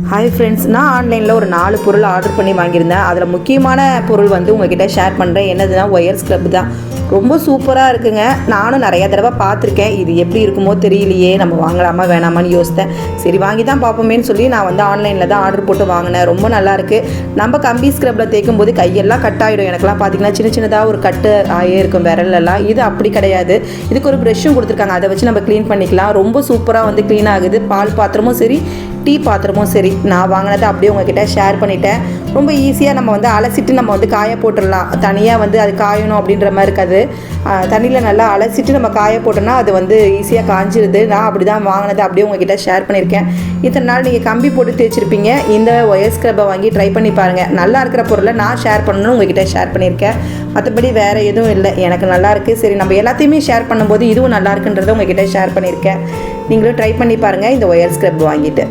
Hi friends, நான் ஆன்லைனில் ஒரு 4 பொருள் ஆர்டர் பண்ணி வாங்கியிருந்தேன். அதில் முக்கியமான பொருள் வந்து உங்ககிட்ட ஷேர் பண்ணுறேன். என்னதுன்னா ஒயர் ஸ்க்ரப் தான். ரொம்ப சூப்பராக இருக்குங்க. நானும் நிறையா தடவை பார்த்துருக்கேன். இது எப்படி இருக்குமோ தெரியலையே, நம்ம வாங்கலாமா வேணாமான்னு யோசித்தேன். சரி வாங்கி தான் பார்ப்போமேன்னு சொல்லி நான் வந்து ஆன்லைனில் தான் ஆர்டர் போட்டு வாங்கினேன். ரொம்ப நல்லாயிருக்கு. நம்ம கம்பி ஸ்க்ரப்பில் தேய்க்கும் போது கையெல்லாம் கட் ஆகிடும். எனக்குலாம் பார்த்திங்கன்னா சின்ன சின்னதாக ஒரு கட்டு ஆகியே இருக்கும் விரலெல்லாம். இது அப்படி கிடையாது. இதுக்கு ஒரு ப்ரெஷ்ஷும் கொடுத்துருக்காங்க. அதை வச்சு நம்ம க்ளீன் பண்ணிக்கலாம். ரொம்ப சூப்பராக வந்து க்ளீன் ஆகுது. பால் பாத்திரமும் சரி, டீ பாத்திரமும் சரி. நான் வாங்கினதை அப்படியே உங்ககிட்ட ஷேர் பண்ணிட்டேன். ரொம்ப ஈஸியாக நம்ம வந்து அலசிட்டு நம்ம வந்து காய போட்டுடலாம். தனியாக வந்து அது காயணும் அப்படின்ற மாதிரி இருக்காது. தண்ணியில் நல்லா அலசிட்டு நம்ம காய போட்டோன்னா அது வந்து ஈஸியாக காஞ்சிருது. நான் அப்படி தான் வாங்கினதை அப்படியே உங்ககிட்ட ஷேர் பண்ணியிருக்கேன். இத்தனை நாள் நீங்கள் கம்பி போட்டு தேய்ச்சிருப்பீங்க. இந்த ஒயர் ஸ்க்ரப்பை வாங்கி ட்ரை பண்ணி பாருங்கள். நல்லா இருக்கிற பொருளை நான் ஷேர் பண்ணணும்னு உங்ககிட்ட ஷேர் பண்ணியிருக்கேன். மற்றபடி வேறு எதுவும் இல்லை. எனக்கு நல்லாயிருக்கு. சரி, நம்ம எல்லாத்தையுமே ஷேர் பண்ணும்போது இதுவும் நல்லா இருக்குன்றதை உங்ககிட்ட ஷேர் பண்ணியிருக்கேன். நீங்களும் ட்ரை பண்ணி பாருங்கள் இந்த ஒயர் ஸ்க்ரப் வாங்கிட்டு.